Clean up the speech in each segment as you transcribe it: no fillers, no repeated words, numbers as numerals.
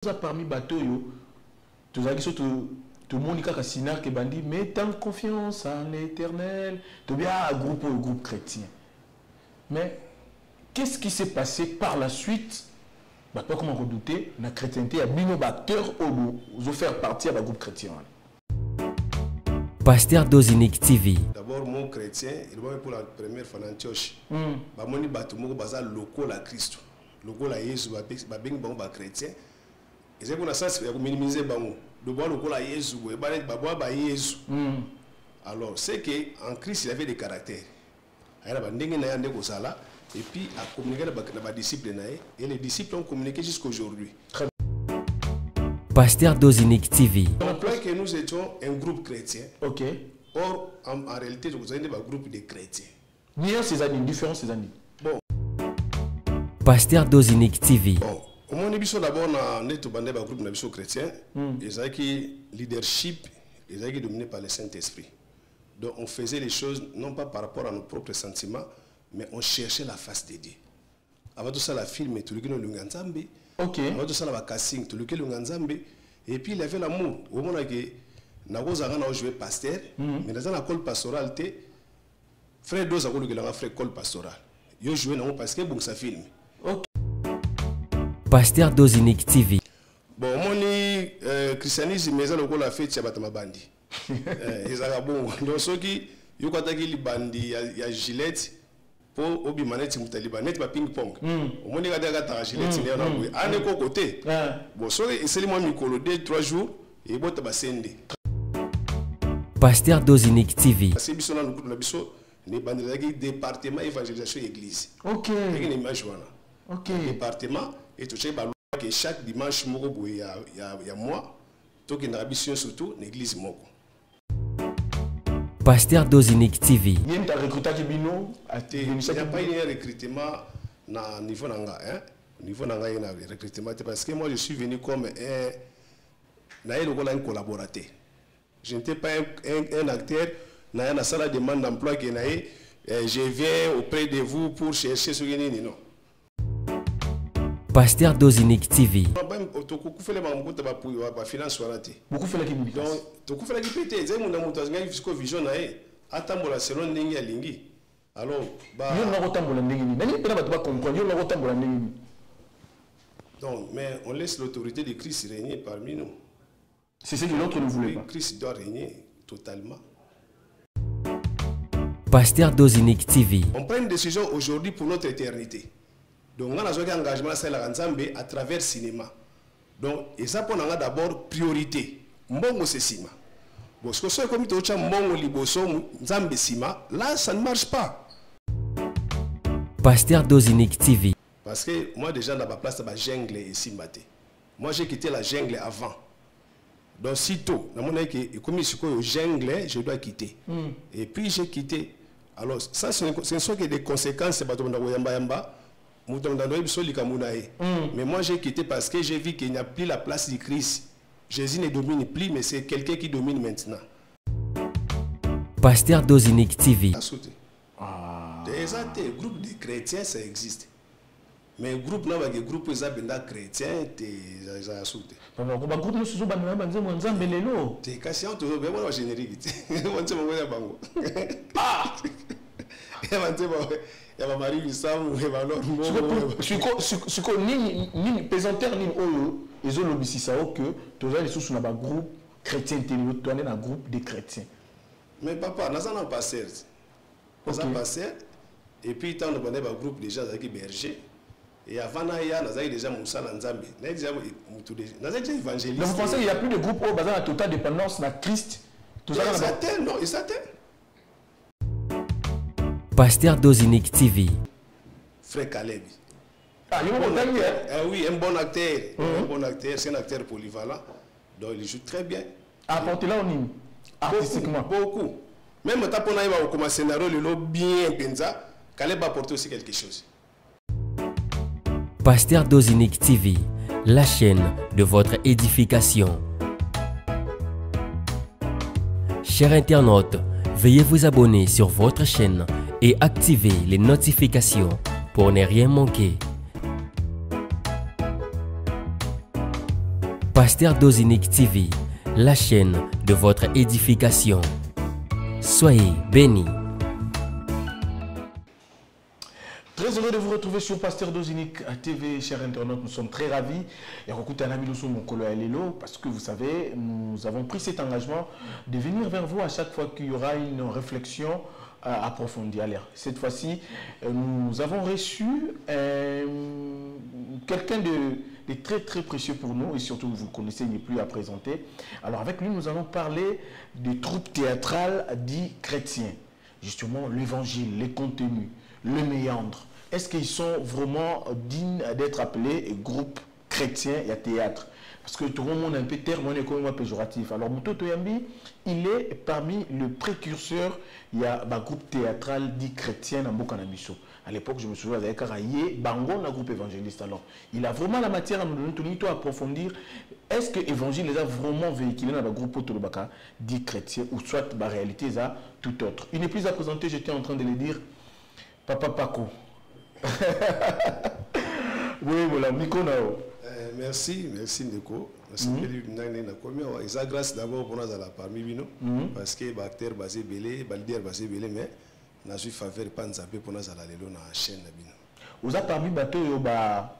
parmi Batoyo, tout le monde qui a sinar qui bandit, mettant confiance en l'éternel, tout bien un groupe chrétien. Mais qu'est-ce qui s'est passé par la suite? Pas comment redouter, la chrétienté a mis nos acteurs aux faire partie du groupe chrétien. Pasteur Dozinique TV. D'abord, mon chrétien, il va pour la première fois en Antioche. Bamoni batumo baza loko la Christ. Loko la Jésus ba bing bon ba chrétien. Et c'est pour la sens ya minimiser bango. De boire loko la Jésus, ba boire ba Jésus. Alors, c'est que en Christ il avait des caractères. Ayana ba ndenge na yande ko sala et puis à communiquer na ba disciples na et les disciples ont communiqué jusqu'à aujourd'hui. Pasteur Dozinique TV. On croit que nous étions un groupe chrétien. Ok. Or, en réalité, nous avons un groupe de chrétiens. Ni ces années, différents ces années. Bon. Pasteur Dozinique TV. Bon. Au moins, nous avons d'abord un groupe de chrétiens. Ils ont leadership, ils ont dominé par le Saint-Esprit. Donc, on faisait les choses non pas par rapport à nos propres sentiments, mais on cherchait la face de Dieu. Avant tout ça, la film, tout le monde a Nzambe. Ok. Avant tout ça, la casting, tout le monde a Nzambe. Et puis, il avait l'amour. Au moment où nous joué pasteur, mais dans la col pastoral, frère Doza a fait col pastoral. Il a joué parce que bon, ça filme. Ok. Pasteur Dozinique TV. Bon, mon christianisme, mais le col a fait Tchabatama Bandi. Ils ont bon. Donc, ceux qui ont attaqué Bandi, il y a Gillette. Pour obi manette mutalibanet ba ping pong au moins regarder la Gillette il y en a beaucoup à ne côté bon so c'est moi mikolo 2-3 jours et bota ba sende. Pasteur Dozinique TV. C'est biso na lukutu na biso ne bandaki département évangélisation église. Ok. Avec une image voilà. Ok. Département et tout ça ba que chaque dimanche moko boy ya mois to ki na biso surtout l'église moko. Pasteur Dozinique TV. Il y a un recrutement qui bino. Il n'y a pas un recrutement na niveau nanga, hein? Niveau nanga il y a un recrutement parce que moi je suis venu comme un collaborateur. Je n'étais pas un acteur. Na na salle de demande d'emploi qui je viens auprès de vous pour chercher ce que non. Pasteur Dozinique TV. Beaucoup fait les membres de la finance. Beaucoup fait la qui donc, beaucoup fait la qui pété. J'ai mon amour, j'ai une vision. Attends, selon Ningi à Lingi. Alors, donc, mais on laisse l'autorité de Christ régner parmi nous. C'est ce que l'autre ne voulait pas. Christ doit régner totalement. Pasteur Dozinique TV. On prend une décision aujourd'hui pour notre éternité. Donc, on a un engagement à travers le cinéma. Donc, et ça pour nous d'abord priorité. Mbongo c'est cinéma. Bon, ce que c'est comme tu as mbongo liboso nzambe cinéma, là ça ne marche pas. Pasteur Dozinique TV. Parce que moi déjà dans ma place dans la jungle ici maté. Moi j'ai quitté la jungle avant. Donc sitôt, dans mon avis, comme je suis au jungle, je dois quitter. Et puis j'ai quitté. Alors ça ce ne sont que des conséquences yamba. Mais moi j'ai quitté parce que j'ai vu qu'il n'y a plus la place du Christ. Jésus ne domine plus, mais c'est quelqu'un qui domine maintenant. Pasteur Dozinique TV. Des groupes de chrétiens, ça existe. Mais groupe là, les groupes chrétiens, c'est assouté. Groupe nous sommes t'es cassé en tout cas, générique. Il y a Marie Wissam, il y a l'autre mot. Ni pesanteur ni oyo, ils ont l'obéissé ça que tu as les sous dans un groupe chrétien, tu es dans un groupe de chrétiens. Mais papa, nous avons passé. Nous avons passé. Et puis, nous avons un groupe déjà avec berger. Et avant, nous avons déjà Moussa Nzambe. Nous avons déjà évangéliste. Donc, vous pensez qu'il n'y a plus de groupe où basé la totale dépendance na Christ? Non, il s'atteint. Pasteur Dozinique TV. Frère Caleb. Ah, oui, un bon acteur. Un bon acteur, c'est un acteur polyvalent. Donc il joue très bien. Apportez là au artistiquement. Beaucoup. Même quand on a comme scénario, le bien pensa, Caleb a apporté aussi quelque chose. Pasteur Dozinique TV, la chaîne de votre édification. Chers internautes, veuillez vous abonner sur votre chaîne et activer les notifications pour ne rien manquer. Pasteur Dozinique TV, la chaîne de votre édification. Soyez bénis. Très heureux de vous retrouver sur Pasteur Dozinique TV, chers internautes. Nous sommes très ravis. Et parce que vous savez, nous avons pris cet engagement de venir vers vous à chaque fois qu'il y aura une réflexion approfondie. Alors, cette fois-ci, nous avons reçu quelqu'un de très très précieux pour nous et surtout vous le connaissez, il n'est plus à présenter. Alors avec lui, nous allons parler des troupes théâtrales dits chrétiens. Justement, l'évangile, les contenus, le méandre. Est-ce qu'ils sont vraiment dignes d'être appelés groupes chrétiens et à théâtre? Parce que tout le monde a un peu terme, on est quand même péjoratif. Alors Mouto Toyambi, il est parmi les précurseurs, il y a un groupe théâtral dit chrétien dans Bokanabiso. À l'époque, je me souviens, avec Karaye, Bangon, un groupe évangéliste. Alors, il a vraiment la matière à nous donner, tout à approfondir. Est-ce que l'évangile les a vraiment véhiculés dans le groupe Otolobaka dit chrétien ou soit la réalité ça tout autre? Il n'est plus à présenter, j'étais en train de le dire, Papa Paco. Oui, voilà, Miko Nao. Merci Ndeko. Merci Isa grâce d'abord pour nous parmi nous parce que l'acteur basé belé, baldier basé belé, mais na suis faveur pas nzapé pour nous la lelo na chaîne na bino. Vous avez parmi bateau yo ba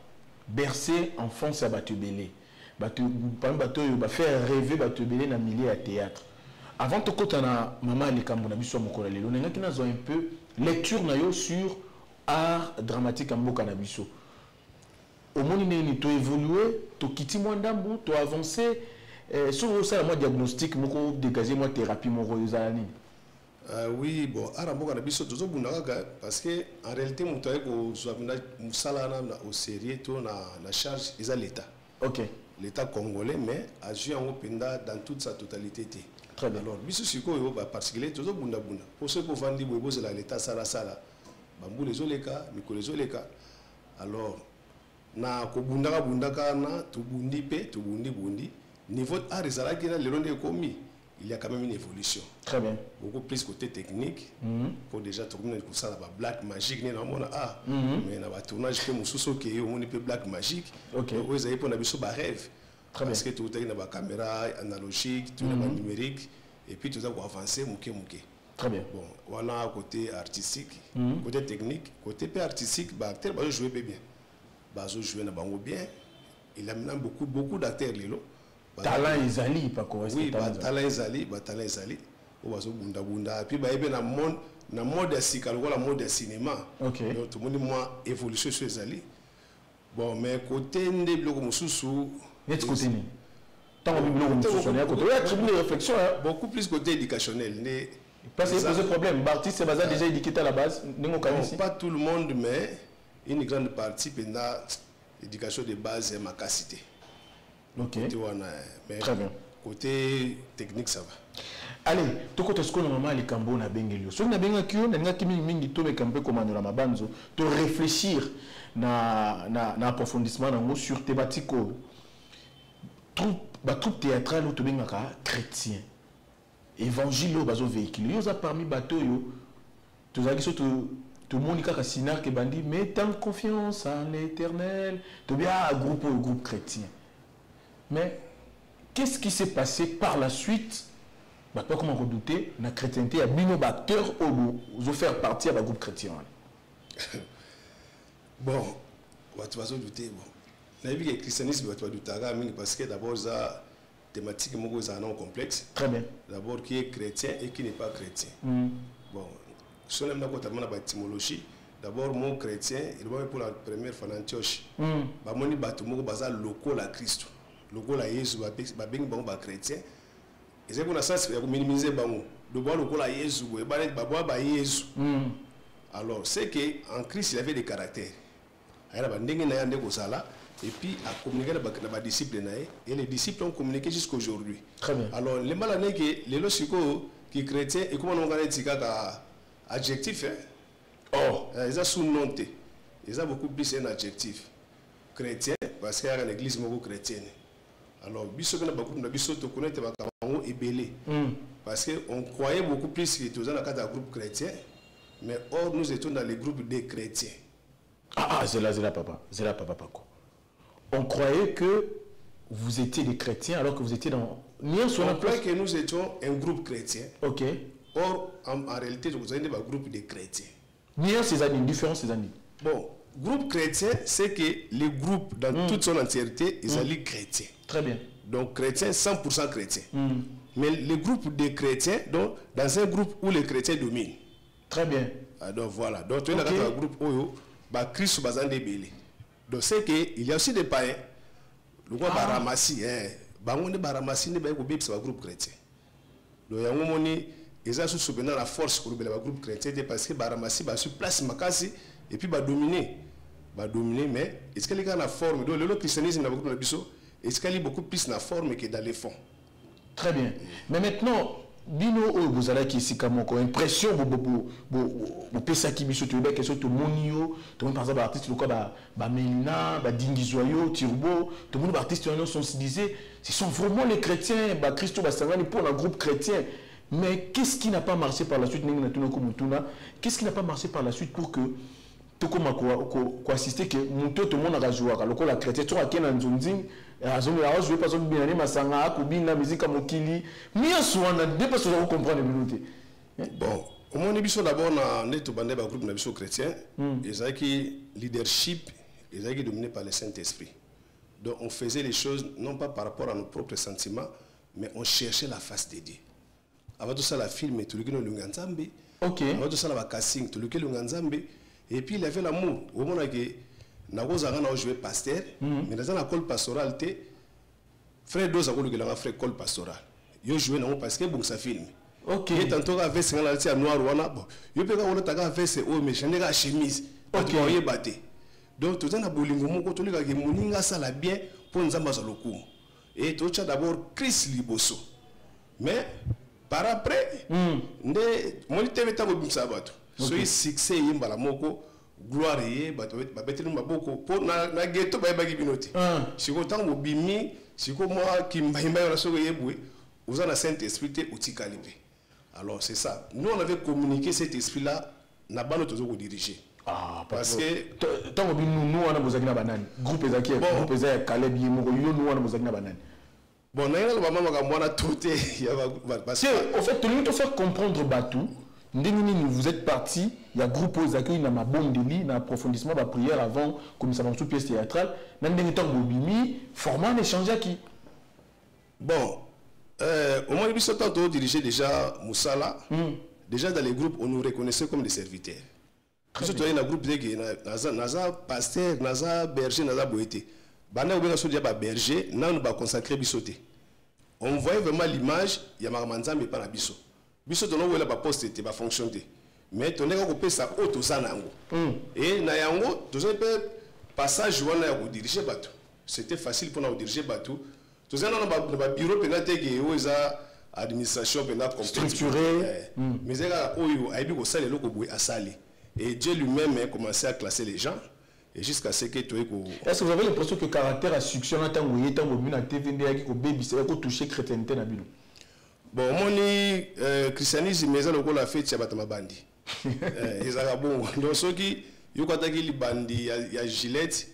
bercer enfance à bateau belé. Bateau parmi bateau yo ba faire rêver bateau belé na milieu à théâtre. Avant de côté na maman les kambo na biso moko la lelo, nga ki nazo un peu lecture na yo sur art dramatique en mboka na biso. Au monde tu as évolué, tu as quitté mon dambo, tu as avancé. Sur ça, moi diagnostic, moi dégager moi thérapie, moi royaume. Oui, bon, araboka na biso toujours bundaga parce que en réalité mon travail ko soit musala na au sérieux to na charge ils a l'état. OK. L'état congolais mais a joué en openda dans toute sa totalité. Très bien. Alors biso siko yo ba particulier toujours bunda. Pour ceux qui vont dire bobo c'est l'état sala bambu les oleka, miko les oleka. Alors na ko bundaka na to bundi pe to bundi niveau art ezalaki na lelo nde komi il y a quand même une évolution. Très bien. Beaucoup plus côté technique pour déjà tourner pour ça la black magique ni na mona mais na ba tournage que mususo ke yo moni pe black magique. OK. Vous avez pour na biso ba rêve. Très parce que tout est na ba caméra analogique, tout na ba numérique et puis tout ça pour avancer muke. Très bien. Bon, voilà côté artistique, côté technique, côté peu artistique, ba acteur ba jouer bien. Bazo jouer na bango bien. Il a maintenant beaucoup d'acteurs lelo. Talent Izali pas quoi. Oui, talent Izali. O bazo bunda puis ba ebe na mode asika la mode cinéma. OK. Donc tout le monde moi évolution sur Izali. Bon, mais côté ndé bloko mususu, net côté ni. Tant que bloko mususu on est à côté. Ouais, tu me réflexion beaucoup plus côté éducationnel. Parce que c'est un problème. Baptiste c'est déjà éduqué à la base, pas tout le monde mais une grande partie pendant l'éducation de base et ma capacité. OK. Mais très bien. Côté technique, ça va. Allez, tu côté ce qu'on a maman les cambo na bengelio. So na benga kio na nga kimi mingi to be campe commande la mabanzo, to réfléchir na approfondissement na sur thématique troupe théâtrale ou to benga ka chrétien. Évangile au bazo véhicule. Yo za parmi bateau yo. Tu as dit tout le monde a sinar que bandi mettant confiance en l'Éternel. Tu bien un groupe chrétien. Mais qu'est-ce qui s'est passé par la suite? Pas comment redouter la chrétienté a mis nos acteurs au faire partie à groupe chrétien. Bon, tu vas douter. Bon, la vie du christianisme tu vas douter parce que d'abord ça thématique non complexe. Très bien. D'abord qui est chrétien et qui n'est pas chrétien. Bon. Si on a une étymologie, d'abord, mon chrétien, il va pour la première fois en Antioche. Bamoni batumo baza loko la Christ. Loko la Jésus, babeng bango ba chrétien. Et c'est pour la sens de minimiser bango. De voir loko la Jésus, ba Jésus. Alors, c'est que en Christ, il avait des caractères. Il y a des choses et puis à communiquer avec les disciples et les disciples ont communiqué jusqu'à aujourd'hui. Très bien. Alors, les malades les logico qui chrétiens et comment on a dit adjectif, ils ont sous-noté. Ils ont beaucoup plus un adjectif. Chrétien, parce qu'il y a une église chrétienne. Alors, parce qu'on croyait beaucoup plus que nous avons un groupe chrétien, mais or nous étions dans les groupes des chrétiens. C'est là, papa. On croyait que vous étiez des chrétiens alors que vous étiez dans... On croit que nous étions un groupe chrétien. Ok. Or, en réalité, vous avez un groupe de chrétiens. Niant ces années, différents ces années. Bon, groupe chrétien, c'est que les groupes, dans toute son entièreté, ils sont chrétiens. Très bien. Donc, chrétiens, 100% chrétiens. Mais les groupes de chrétiens, donc, dans un groupe où les chrétiens dominent. Très bien. Donc, voilà. Donc, tu as un groupe où Christ est belé. Donc, c'est qu'il y a aussi des païens. Le groupe Baramassi, Bangon de Baramassi, c'est un groupe chrétien. Donc, il y a un moment ils ont soutenu la force pour le groupe chrétien parce que Baramassi va sur place Makasi et puis va dominer. Mais est-ce qu'il y a une forme? Donc, le christianisme n'a beaucoup de biseau. Est-ce qu'il y a beaucoup plus de forme que dans les fonds? Très bien. Mais maintenant, Bino, vous avez ici comme impression, vous pensez qui biso, tu veux que ce soit Monio, tout le monde par exemple artiste le quoi, Melina, Dingizoyo, Turbo, tout le monde artiste qui sont sensibilisés. Ce sont vraiment les chrétiens, Christo Bastangani pour un groupe chrétien. Mais qu'est-ce qui n'a pas marché par la suite? Qu'est-ce qui n'a pas marché par la suite pour que tout comme quoi assister que tout le monde a joué alors que la chrétien tu as qu'un anzonzing je vais pas bien aller masanga kubina musique mokili mais soit on a des personnes qui comprennent les minutes. Bon au moins nous d'abord na neto bande ba groupe na biso chrétien ils ont qui leadership ils ont qui dominé par le Saint-Esprit. Donc on faisait les choses non pas par rapport à nos propres sentiments mais on cherchait la face de Dieu. Avant tout ça la film tout le qui nous nganzambe. OK. Avant tout ça la casting tout le qui nous nganzambe. Et puis il avait l'amour. Au moment où je joué pasteur, mais dans la col pastorale, frère deux a voulu que la frère col pastorale. Je joué dans parce que bon ça filme. OK. Et tantôt avec ce qu'on a noir ou bon. Je peux pas on t'a avec ce haut mais je n'ai pas chemise. OK. On batté. Donc tout ça na bolingo moko to lika que moninga ça la bien pour nous amba zaloku. Et tout ça d'abord Christ liboso. Mais par après, ndé mon TV tabo bimsa bato. Soy succès yimbala moko gloire yé bato ba betelu maboko pour na ghetto ba bagi binoti siko tango bimi siko moi qui mbaimba na soko yebwe uza na Saint-Esprit te utikalipe. Alors c'est ça, nous on avait communiqué cet esprit là na bano tozo ko diriger parce que tango nous on a besoin na banane groupe ezaki groupe ezaki Caleb yemoko yo nous on a besoin na banane. Bon, na yala ba mama ka mwana toté ya parce que au fait tout le monde faire comprendre Batou. Vous êtes parti, il y a un groupe qui a un bon délit, un approfondissement de la prière avant, comme ça dans une pièce théâtrale. Dans le temps où format échange qui. Bon, au moins, il y a dirigé déjà Moussala. Déjà dans les groupes, on nous reconnaissait comme des serviteurs. Surtout dans le groupe, il y a un pasteur, un berger, un boété. Bana ou bien un berger, nous avons consacré Bissoté. On voyait vraiment l'image, il y a un mais pas la Bisso. Biso tono wela ba poste te ba fonctionner mais ton eka ko pesa auto sanango et na yango to pe passage wana ya ko diriger bateau c'était facile pour na diriger bateau to zana na ba bureau penate ke o eza administration penate structuré mais eka oyo aibi ko sala loko boy asali et Dieu lui-même a commencé à classer les gens et jusqu'à ce que tu est-ce que vous avez l'impression que le caractère a succès en tant que tant que na TV ndeki ko baby c'est ko toucher chrétienté na bino. Bon, mon christianisme, mais on a fait Tchabatama Bandi. Ils ont bon. Donc, ceux qui ont les bandits, il y a Gillette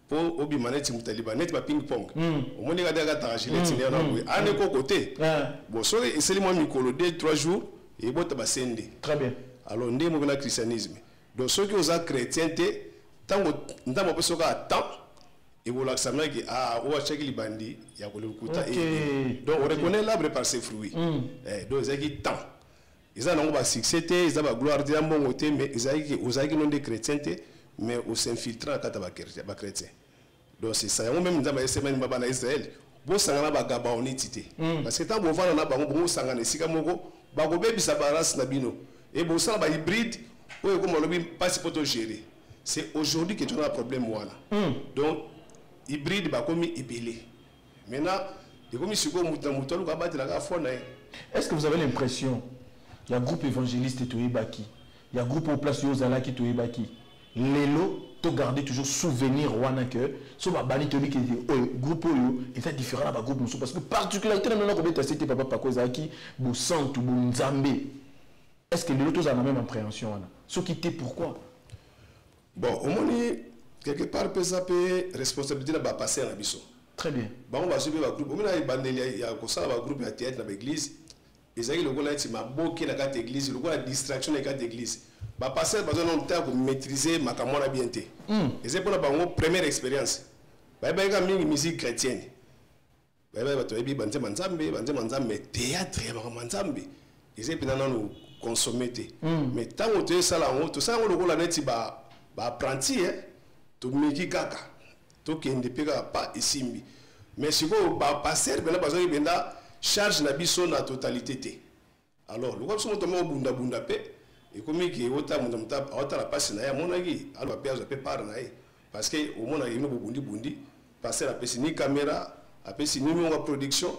pour Obimanet, Moutalibanet, ping-pong. Au moins, il y a des Gillette, il y a un côté. Bon, c'est le moins Mikolo, 2-3 jours, et bon, tu très bien. Alors, on est mon christianisme. Donc, ceux qui ont chrétienté, tant que nous avons besoin de temps, et vous l'acceptez que on va checker les bandits, il y a le coup. Donc on reconnaît l'arbre par ses fruits. Donc ils ont temps. Ils ont un succès, ils ont la gloire de bon côté, mais ils ont des chrétiens, mais ils s'infiltrent à les chrétiens. Donc c'est ça. On même dans les semaines en Israël, vous savez que Gaba on est parce que tant que vous voyez na bango, vous savez que si kamoko, bango baby sabaras nabino. Et vous savez que hybride, ou comme on le pas si pour gérer. C'est aujourd'hui que tu as un problème voilà. Donc hybride ba komi ébélé. Maintenant, est-ce que vous avez l'impression il y a un groupe évangéliste et il y a un groupe au place de Ozala qui est baki. Lélo, tu gardes toujours souvenir wana que so ba bani to que groupe yo est différent da groupe parce que particularité dans ko beta c'était papa pakozaki bo santu bo nzambe. Est-ce que les autres ont la même appréhension wana? Ce qui était pourquoi? Bon, au moins quelque part peut ça peut responsabilité là ba passer à la biso. Très bien. Bon, on va suivre le groupe. Il y a un groupe de théâtre dans l'église. Et ça, le gars là, il m'a bloqué la carte d'église. Le gars la distraction de la carte d'église. Bah, passer besoin d'un temps pour maîtriser ma camona bien. Et c'est pour la première expérience. Bah, il y a une musique chrétienne. Bah, il y a une manzambe, théâtre, manzambe. Et c'est pour nous consommer. Mais tant que tu es ça là, tout ça, on le voit là, tu vas apprenti, tu me dis caca. Tu ne peux pas ici. Mais si vous passez, vous avez charge na biso na totalité. Alors, le gars sont tombés au bunda bunda pe et comme il est autant la passe na ya monagi, alors père je peux pas na parce que au moins il y a bundi bundi passer la pesi ni caméra, a pesi ni mon production,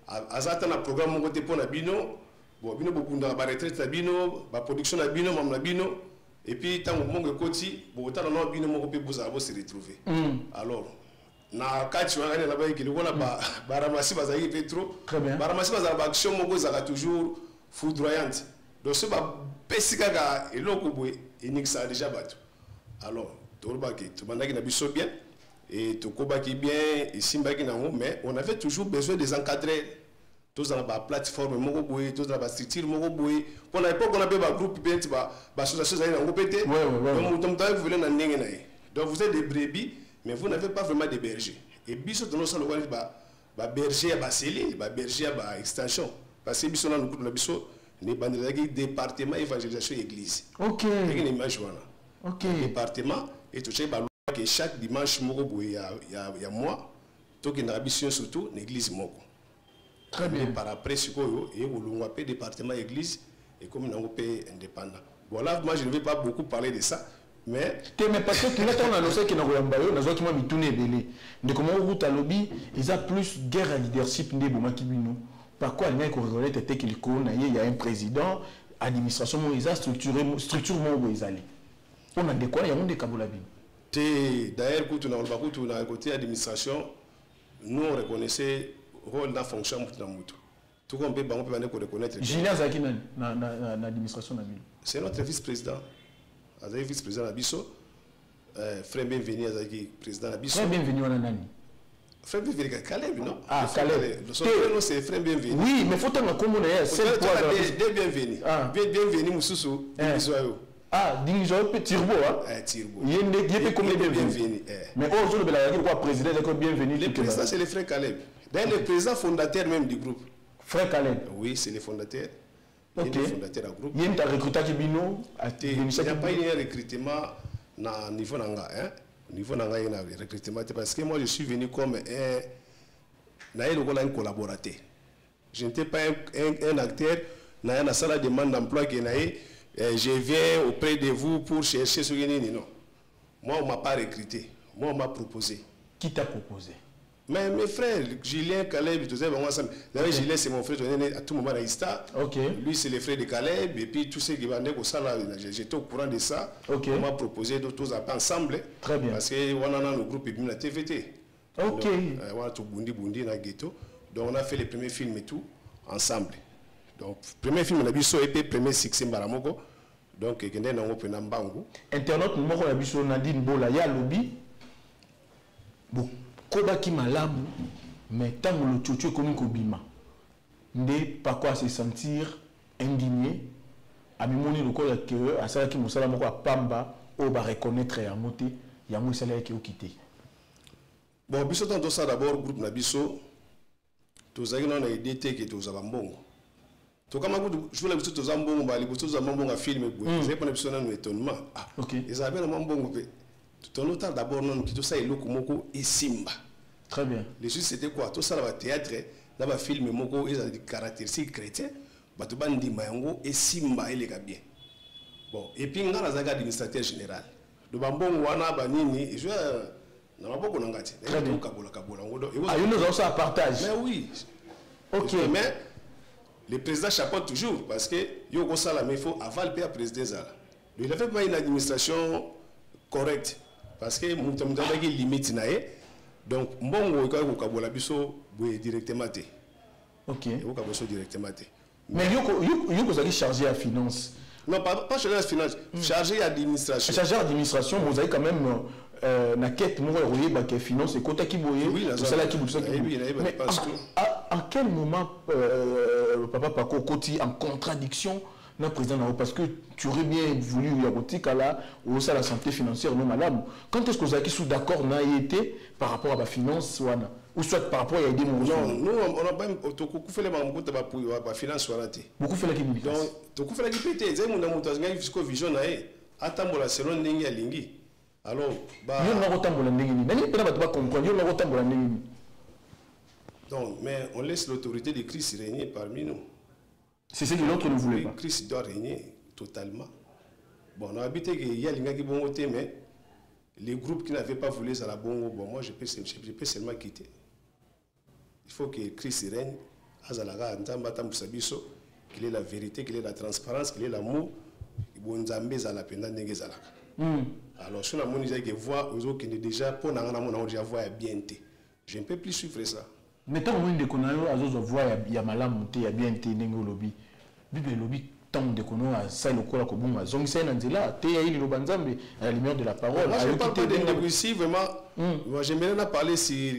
azata na programme mon côté pour na bino, bon bino bunda ba retraite na bino, ba production na bino, mam na bino et puis tant mon côté, bon autant na bino mon côté pour ça se retrouver. Alors na kati wana na ba ki likola ba ramasi bazaki petro ba ramasi bazala ba action moko zaka toujours foudroyante donc ce ba pesika ka eloko boye enixa déjà bato alors toroba ki to bandaki na biso bien et to kobaki bien et simbaki na ngo mais on avait toujours besoin des encadrer tous dans la plateforme moko boye tous dans la structure moko boye pour la époque on avait ba groupe bien ba association za na ngo pété donc vous voulez na ndenge na donc vous êtes des brebis mais vous n'avez pas vraiment de berger. Et biso dans nos salons, berger à Basili, berger à extension. Parce que biso dans le biso, les département évangélisation église. Ok. Ok. Département et tout ça, que chaque dimanche, il y a moi, tout qui n'a biso surtout l'église moko. Très bien. Par après, ce qu'on et on appelle département église et comme on appelle indépendant. Bon là, moi je ne vais pas beaucoup parler de ça. Mais parce que tu as annoncé qu'il y a un tourné belé. De comment route à lobby, ils ont plus guerre à leadership de Bomakibino. Par quoi il y a un président, administration, ils ont structure on a de quoi il y a un de Kabolabine. D'ailleurs, quand on a un côté administration, nous on reconnaissait le rôle de la fonction de Moutou. Tout comme on peut reconnaître. Julien Zaki dans l'administration. C'est notre vice-président. Azaki vice-président Abisso, frère bienvenu Azaki président Abisso. Frère bienvenu en Anani. Frère bienvenu Caleb, non? Ah, Caleb. Son prénom c'est frère bienvenu. Oui, mais faut t'en commander. C'est des bienvenus. Bienvenu Moussoussou. Ah, Dingizo Tirbo. Tirbo. Il y a combien de bienvenus? Mais aujourd'hui, le président est bienvenu. Le président c'est le frère Caleb. D'ailleurs, le président fondateur même du groupe. Frère Caleb. Oui, c'est le fondateur. Ok. Il y a un recrutement qui bino. Il n'y a pas eu un recrutement au niveau nanga, au niveau nanga il y a un recrutement parce que moi je suis venu comme un collaborateur. Je n'étais pas un acteur. Dans la salle de demande d'emploi qui je viens auprès de vous pour chercher ce que non. Moi on m'a pas recruté. Moi on m'a proposé. Qui t'a proposé? Mais mes frères, Julien, Caleb, tout ça, ensemble. D'ailleurs, Julien, c'est mon frère, à tout moment à Ista. Lui, c'est le frère de Caleb, et puis tout ce qui va venir au ça, j'étais au courant de ça. On m'a proposé d'autres choses ensemble. Très bien. Parce qu'on a le groupe la TVT. Ok. On a tout Bundi dans le ghetto. Donc, on a fait les premiers films et tout, ensemble. Donc, le premier film, on a vu ça, et puis le premier succès, Baramoko. Donc, il y a un open Mbangu. Internaute, nous avons vu sur Nadine Bola, il y a lobby. Bon. Kobaki malamu, mais tant que le tchotcho comme Kobima, n'est pas quoi se sentir indigné, à mimoni le col que à ça qui nous sommes encore pamba, au va reconnaître à monter, il y a moins salaire qui est quitté. Bon, biso tant ça d'abord groupe nabiso, tous les gens ont idée que tous les gens tout comme je voulais que tous les gens bali tous les gens à filmer, c'est pas une personne un étonnement. Ah, ok. Ils avaient un bon tout le temps d'abord non qui tout ça est le Moko et Simba. Très bien. Les choses c'était quoi? Tout ça dans le théâtre, dans le film Moko ils ont des caractéristiques chrétiennes. Batu bandi mayango et Simba il est bien. Bon et puis on a un administrateur général. Le bambon wana banini je n'a pas beaucoup d'engagé. Très bien. Ah il nous a aussi un partage. Mais oui. Ok. Mais le président chapeaute toujours parce que yo ça là mais il faut aval payer président ça. Il a fait pas une administration correcte. Parce que nous avons des limites. Donc, bon, on a directement. Ok. Directement. Mais vous avez chargé à finance. Non, pas chargé à finance, chargé à administration. Chargé à administration, vous avez quand même na quête moi royeba que finance et kota ki boye ça là qui bout ça mais en quel moment papa Paco Koti en contradiction na président parce que tu aurais bien voulu ya botika là ou ça la santé financière non malade quand est-ce que vous avez sous d'accord na été par rapport à la finance wana ou soit par rapport à des mouvements non nous on a même beaucoup fait les mambo ba finance wana té beaucoup fait la qui donc to ku fait la qui pété zé muna mutu ngai fisco vision na e atambola selon ndenge ya lingi alors ba yo na kotambola ndenge ni nani pena ba comprendre yo na kotambola ndenge ni donc mais on laisse l'autorité de Christ régner parmi nous. C'est ce que l'autre ne voulait pas. Christ doit régner totalement. Bon, on a habité qu'il y a les gens qui vont voter, mais les groupes qui n'avaient pas voulu ça la bongo, bon, moi je peux seulement quitter. Il faut que Christ règne, qu'il ait la vérité, qu'il ait la transparence, qu'il ait l'amour, alors si on a mon que voix aux autres qui déjà pour déjà voix bien, je ne peux plus suivre ça. Mais tant que qu'on a voix il y a malam il y a bien été nengo lobby bible lobby tant de qu'on a ça le quoi comme on zong c'est nanzela te ya il lobanzambe à la lumière de la parole. Moi je parle pas de négocier vraiment. Moi j'aimerais bien parler sur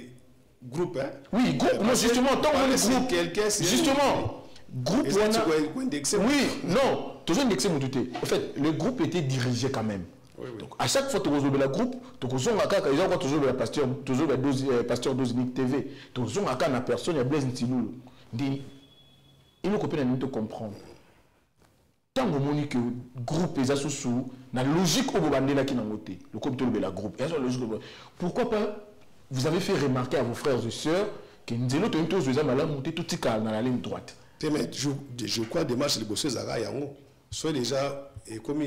groupe hein. Oui groupe moi justement tant que groupe quelqu'un justement groupe oui non toujours indexé mon tout en fait le groupe était dirigé quand même. Oui, oui. Donc, à chaque fois que vous avez la groupe, vous avez toujours le pasteur, toujours le pasteur d'Ozinique TV, vous avez la personne, il y a Blaise Ntilou. Il nous comprend de comprendre. Tant que vous avez que le groupe est sous la logique où vous avez là qui n'a pas le groupe de la groupe. Pourquoi pas vous avez fait remarquer à vos frères et sœurs que nous avons tous les hommes monter tout dans la ligne droite. Je crois que les démarches de Bossé Zara soit déjà comme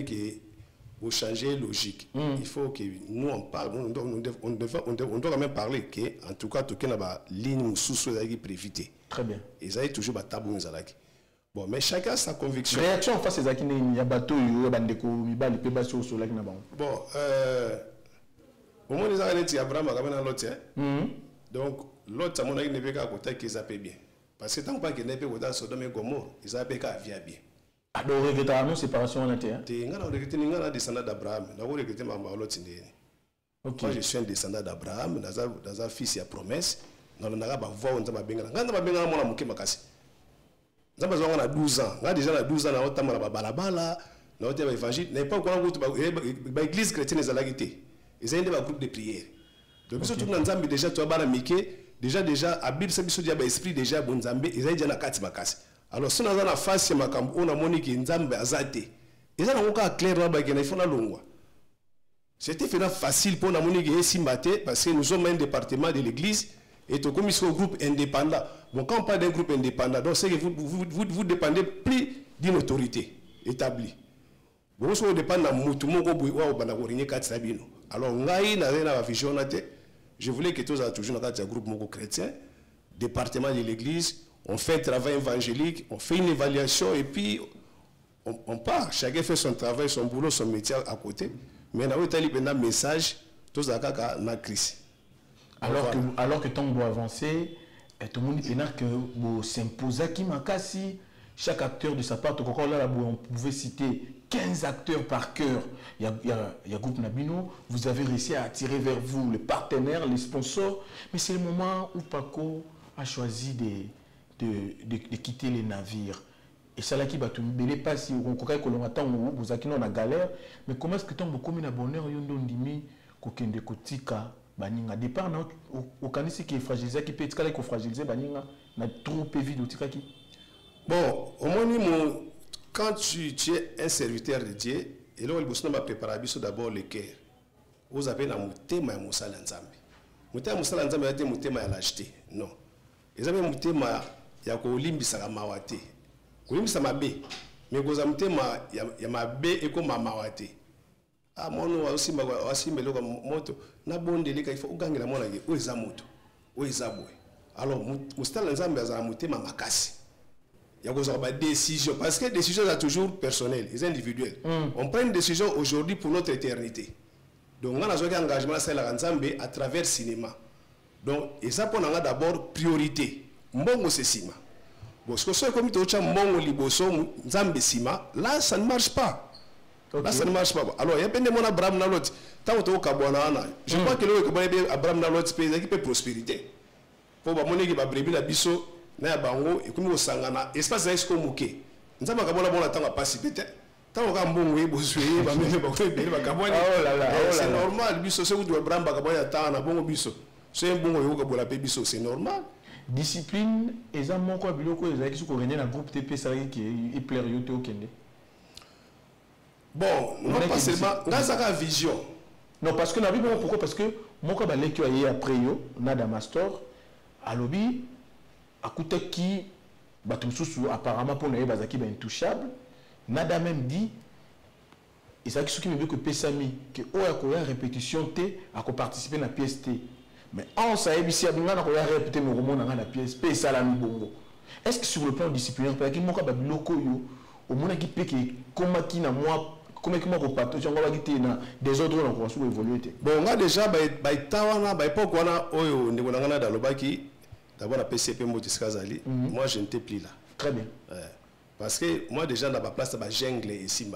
pour changer logique. Il faut que nous on parle, on doit quand même parler que en tout cas tout la ligne sous prévité. Très bien. Et ça est toujours tabou zalaki. Bon mais chacun a sa conviction. Réaction face à zaki il y a bateau yo bandeko mibali pe baso sur la na ba. Bon au moins les arrêtés Abraham a quand l'autre donc l'autre à mon avis ne veut pas côté qu'ils appellent bien. Parce que tant pas qu'il n'est pas côté Sodome et Gomorrhe, ils appellent qu'à via bien. Alors, regrettons séparation en interne. Descendant d'Abraham. Moi, je suis un descendant d'Abraham. Dans un fils, il y a promesse. Dans le Nagaba, on a Benga. Quand on a Benga, on a Mouké Makasi. Nous avons 12 ans. Nous avons déjà 12 ans. Nous avons Balabala. Nous avons l'évangile. Nous n'avons pas encore l'église chrétienne. Ils ont un groupe de prière. Donc, surtout dans Zambie, déjà, tu as Miké. Déjà, à Bible, c'est un esprit déjà bon Zambie. Ils ont déjà un Kati Makasi. Alors, si nous avons la face, on a monique qui Nzambe azate. Ils ont encore clair là-bas qu'il faut la longue. C'était facile pour nous monique et parce que nous sommes un département de l'église et tout comme ils sont un groupe indépendant. Bon, quand on parle d'un groupe indépendant, donc c'est que vous dépendez plus d'une autorité établie. Vous dépendez de Moutumo ou Banagorini Katsabino. Alors, je voulais que tous toujours dans un groupe chrétien, département de l'église. On fait un travail évangélique, on fait une évaluation et puis on part. Chacun fait son travail, son boulot, son métier à côté. Mais on a un message, tout ça na crise. Alors que tant que vous avancez, tout le monde dit que vous s'imposez qui makasi. Chaque acteur de sa part, on pouvait citer 15 acteurs par cœur. Il y a groupe Nabino, vous avez réussi à attirer vers vous les partenaires, les sponsors. Mais c'est le moment où Paco a choisi de quitter les navires. Et ça là qui va tomber pas si on croit que l'on attend vous avez une galère, mais comment est-ce que tant beaucoup de bonheur yondo ndimi kokende kotika baninga départ au kanisi qui est fragilisé qui peut être fragilisé baninga na trop vide otika qui. Bon, au moins quand tu es un serviteur de Dieu et là il faut m'a préparer d'abord le cœur. Vous avez na mutema ya musala nzambe. Mutema musala nzambe ate mutema ya lâcheté. Non. Ils avaient mutema ya kolimbisa mawate. Kolimbisa mabe. Mais goza mutema ya mabe eko mamawate. Ah mono aussi meloko moto na bondeli ka ifo ugangela mona ke oza moto. Oza boy. Alors musala nzambe za mutema makasi. Il y a des décisions, parce que les décisions sont toujours personnelles, les individuelles. On prend une décision aujourd'hui pour notre éternité. Donc, on a un engagement à travers le cinéma. Donc, et ça, on a d'abord priorité. Mbongo c'est cinéma. Parce que ce comme tu as mbongo liboso nzambe sima, là ça ne marche pas. Là, ça ne marche pas. Alors, il y a plein de monde Abraham dans l'autre. Tant que je crois que le Abraham dans l'autre pays, il peut prospérité. Pour que les gens qui ont biso na bango et comme au sangana espace est comme OK. Nous avons kabona bon temps à passer peut-être. Tant que mbongo e bosuye ba meme ba ko be ba kabona. C'est normal biso c'est où Abraham ba kabona temps na bongo biso. C'est mbongo yo ka bola pe biso, c'est normal. Discipline eza moko biloko eza ki ko gagner na groupe TP ça qui est plaire yo te okende. Bon, non pas seulement dans sa vision. Non parce que na Bible pourquoi parce que moko ba lekio aye après yo na Damastor alobi akuta qui batumsusu apparemment pour naye bazaki ba intouchable nada même dit et ça qui ce qui me veut que pesami que oya ko ya répétition té a ko participer na PST mais on sa ebisi abinga na ko ya répéter mo romona na pièce pe ça la mi bongo est-ce que sur le plan disciplinaire parce que moko ba biloko yo au mona qui peut que comment qui na moi comment ko pato jongo ba gité na des autres on ko sur évoluer té bon nga déjà ba tawana ba epoko wana oyo ndeko ngana dalobaki d'abord la PCP Motiskazali, moi je n'étais plus là. Très bien. Parce que moi déjà dans ma place, dans ma jungle ici,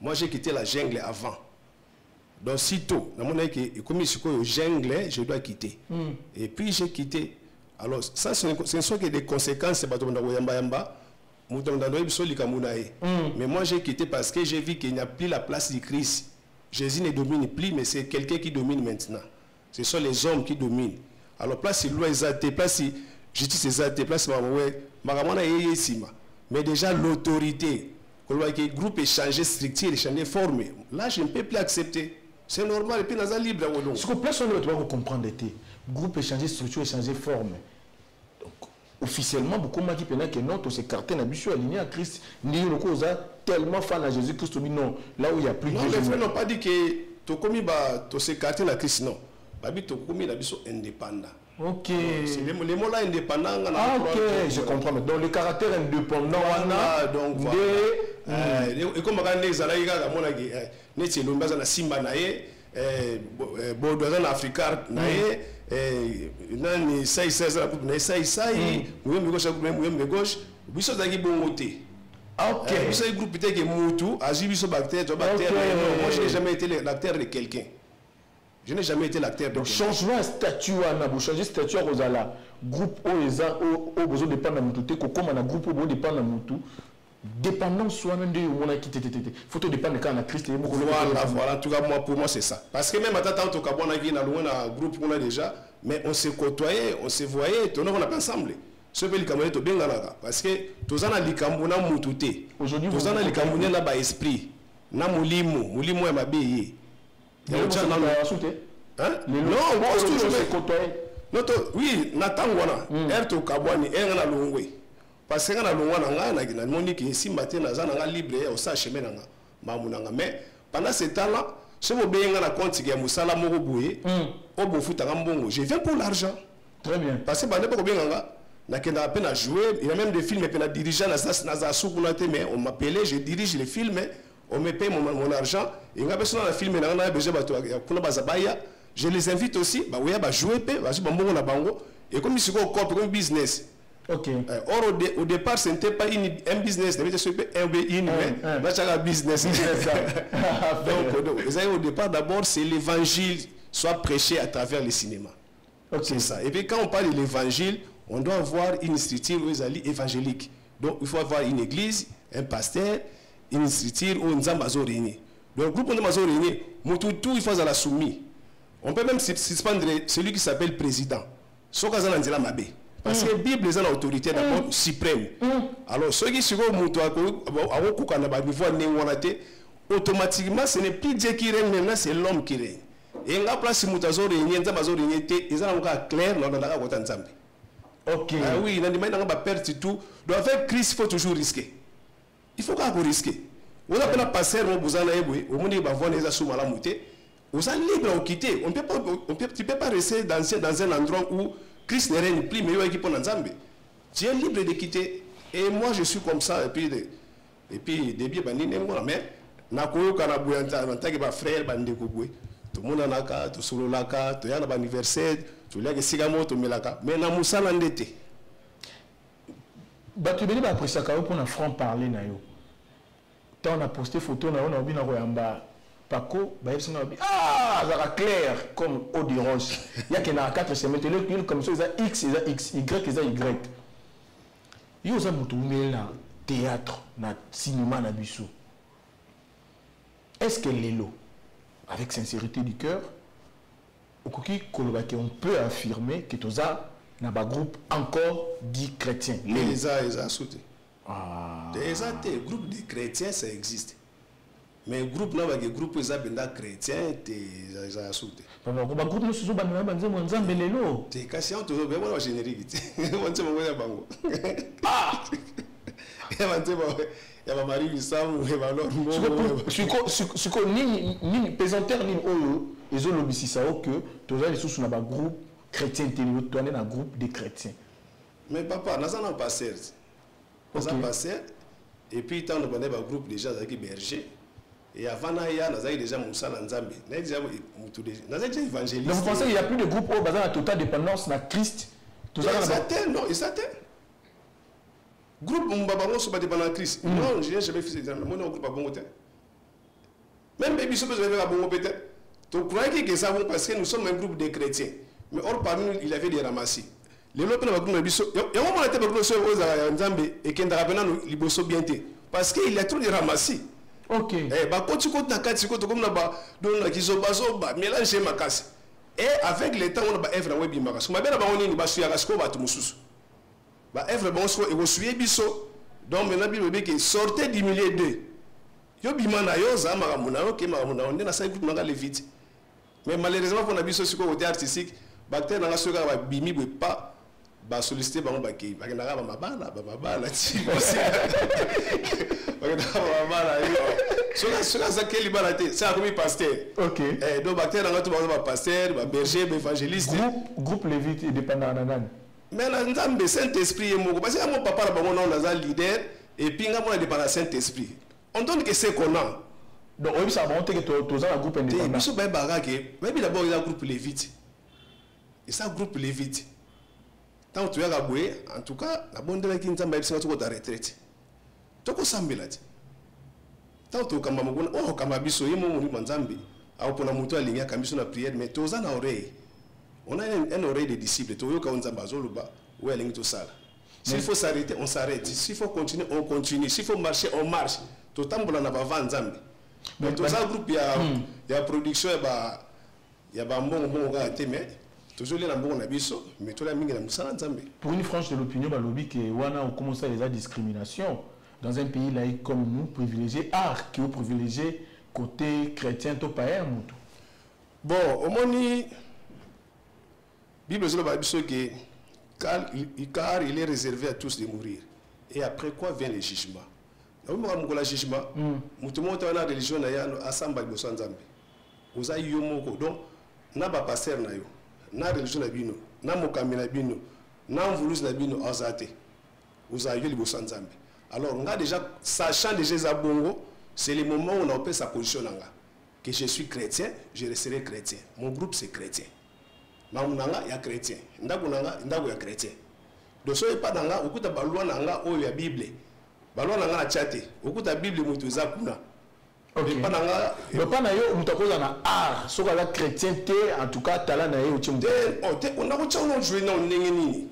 moi j'ai quitté la jungle avant. Donc sitôt, dans mon équipe, comme je suis jungle, je dois quitter. Et puis j'ai quitté. Alors ça, ce ne sont que des conséquences. Mais moi j'ai quitté parce que j'ai vu qu'il n'y a plus la place du Christ. Jésus ne domine plus, mais c'est quelqu'un qui domine maintenant. Ce sont les hommes qui dominent. Alors place loi exacte, place justice exacte, place mais déjà l'autorité, que le groupe est changé structure, changé forme. Là je ne peux plus accepter. C'est normal et puis nous sommes libres. Ce que personne ne doit comprendre était groupe est changé structure, changé forme. Donc officiellement beaucoup de gens qui pensent que non, tous ces cartes n'a pas aligné à Christ, ni le cause tellement fan à Jésus Christ, non, là où il y a plus de. Non, les frères n'ont pas dit que tu commis tous ces cartes à Christ, non. Babi to komi na biso indépendant. OK. C'est les mots là indépendant. Ah, OK, je comprends. Donc le caractère indépendant donc et comme on les ala yiga mona ki neti lombaza na simba na ye bodo na Africa na ye nani sai na na sai mwembe gauche mwembe gauche biso zaki bongote. OK. Biso groupe te ke mutu azi biso bactère moi je n'ai jamais été l'acteur de quelqu'un. Je n'ai jamais été l'acteur de. Donc, changement de statut, vous changez de statut à Rosala. Groupe au besoin de dépendre de Moutou, comme un groupe au besoin de dépendre de Moutou. Dépendant soit même de mon qui t'était. Faut te dépendre quand on a Christ et voilà, en tout cas, moi, pour moi, c'est ça. Parce que même à tant qu'on a vu dans un groupe qu'on a déjà, mais on s'est côtoyé, on s'est voyé, on a pas ensemble. Ce pays Cameroun est bien là. Parce que tous en a l'Ikambouna Moutouté. Aujourd'hui, tous en a l'Ikambouna n'a pas esprit. N'a Moulimou est ma bille. Non, oui, Natangwana, Erto Kabwani, Erna Longwe. Parce que na Longwana, na Monique, si matin, na libre, au Sachemenanga, Mamunanga. Mais pendant ce temps-là, je me bien à compte qui a Moussala Moroboué, au Boufutangambongo. Je viens pour l'argent. Très bien. Parce que pendant que bien n'a qu'à peine à jouer, il y a même des films et dirigeant mais on m'appelait, je dirige les films. On me paye mon argent et on a besoin de filmer je les invite aussi bah jouer et comme ils sont comme business. OK. Or au départ ce n'était pas un business, c'était un business. Donc au départ d'abord c'est l'évangile soit prêché à travers le cinéma. Okay. C'est ça. Et puis quand on parle de l'évangile, on doit avoir une structure évangélique. Donc il faut avoir une église, un pasteur, une structure où nous sommes réunis. Donc, le groupe où nous sommes réunis, tout il faut la soumise. On peut même suspendre celui qui s'appelle président. Ce qu'on a dit là, parce que la Bible est l'autorité d'abord suprême. Alors, ceux qui sont au niveau automatiquement, ce n'est plus Dieu qui règne, maintenant c'est l'homme qui règne. Et on a place où nous sommes réunis, nous sommes réunis, ils ont un clair, nous avons un OK. Oui, il y a une perte tout. Donc, avec Christ, il faut toujours risquer. Il faut qu'on risque. On a pas passer au Bouzana Eboué, au monde va voir les assauts à la montée. On est libre de quitter. Tu ne peux pas rester dans un endroit où Christ ne règne plus, mais il y a qui en Zambie. Tu es libre de quitter. Et moi, je suis comme ça. Et puis début, mais Nakoyo Kanabouanta, frère, tout le monde a un tout solo laka, tout y a un anniversaire, tout y a un cigamo, tout melaka. Mais na Moussa l'endetté. Tu veux dire après ça, pour un franc parler, Tant on a posté photo, on a vu Paco, ah, ça va clair comme eau de roche. Il y a qu'il y a 4 semaines, comme ça, il y a X, il y a X, Y, il y a Y. Il y a un théâtre, un cinéma, un biseau. Est-ce que l'élo, avec sincérité du cœur, on peut affirmer que tout ça n'a pas groupe encore dit chrétien? Les a sauté. Les groupes de chrétiens, ça existe. Mais groupe là, les groupes chrétiens, ils ont sauté. Le groupe nous sommes en t'es cassé en tout cas, on va générique. On se moque à Bango. Ah! Il y a Marie Wissam, il y a l'autre. Ce qu'on ni pesanteur ni ils ont l'obéi ça que tous les sous un groupe chrétien, tu es un groupe de chrétiens. Mais papa, nous avons passé. Nous avons passé. Et puis, tant nous avons un groupe déjà avec berger. Et avant, nous avons déjà Moussa Nzambe. Nous avons déjà évangéliste. Donc vous pensez qu'il n'y a plus de groupe au bazar à totale dépendance dans Christ? Tout ça, non, il s'atteint. Groupe Mbabango sur dépendant de Christ. Non, je n'ai jamais fait ça. Moi, non, groupe à bon côté. Même Baby Sopo, je vais faire à bon côté. Tu crois que ça va parce que nous sommes un groupe de chrétiens. Mais or, parmi nous, il avait des ramassis. Les lopes, il y a un groupe de chrétiens. Il y a un moment où il y a un groupe de Nzambe et qu'il y a un liboso bien. Parce qu'il y a trop de ramassis. Ok. Eh, bah, quand tu comptes la carte, tu comptes comme là-bas, donc là, qui sont basés, mélanger ma casse. Et avec le temps, on a œuvre en web imagas. Ma belle, on est basé à la scope à tout moussous. Bah, œuvre, bon, et vous suivez biso. Donc, maintenant, il qui sortait du milieu d'eux. Yo bimana yo za maramuna ok maramuna on est dans 5 groupes nanga les vite. Mais malheureusement pour na biso siko côté artistique, bactère nanga soka ba bimi pas ba solliciter bango ba ki. Ba nanga ba mabala ti. Ba nanga ba mabala yo. Soka za keli balate, ça comme pasteur. OK. Donc bactère nanga tout ba pasteur, ba berger, ba évangéliste. Groupe lévite dépendant nanan. Mais la Nzambe Saint-Esprit est moko parce que mon papa ba bango na leader et puis nga mo dépendant Saint-Esprit. On donne que c'est qu'on a. Donc, oui, ça va monter que tu as un groupe indépendant. Mais d'abord, il y a un groupe lévite. Et ça, groupe lévite. Tant que tu as aboué, en tout cas, la bonne de qui nous a mis sur ta retraite. Tu as sambi là. Tant que tu as dit, oh, comme abisso, il y a mon manzambi. Alors, pour la moto, il y a une prière, mais tu as une oreille. On a une oreille de disciples. Tu as une zambazoluba, ou elle est tout ça. S'il faut s'arrêter, on s'arrête. S'il faut continuer, on continue. S'il faut marcher, on marche. Tout le temps, on a pas Nzambe. Mais tout ça, groupe, il y a production, il y a un bon gars, mais toujours les lambons, on a biso, mais tout le monde a Nzambe. Pour une frange de l'opinion, il lobby que on commence à les discrimination dans un pays laïque comme nous, privilégié art, qui est privilégié côté chrétien, tout païen. Bon, au moins, la Bible dit que car il est réservé à tous de mourir. Et après quoi vient le jugement? Le jugement, tout le monde a la religion à Samba de Nzambe. Vous avez eu moko. Donc, n'a pas pasteur na yo, n'a religion na bino, n'a mokami na bino, n'a voulus na bino azate. Vous avez eu le Nzambe. Alors, on a déjà, sachant déjà Zabongo, c'est le moment où on a opéré sa position. Que je suis chrétien, je resterai chrétien. Mon groupe c'est chrétien. Mamunanga ya chrétien. Ndakunanga, ndaku ya chrétien. Donc, si vous n'avez pas dans la loi, il y a la Bible. La loi, il y a la chate. La Bible, il y a la mais pas dans la art. Si vous avez chrétien, en tout cas, talent na yo chimbe. On a joué dans l'engeni.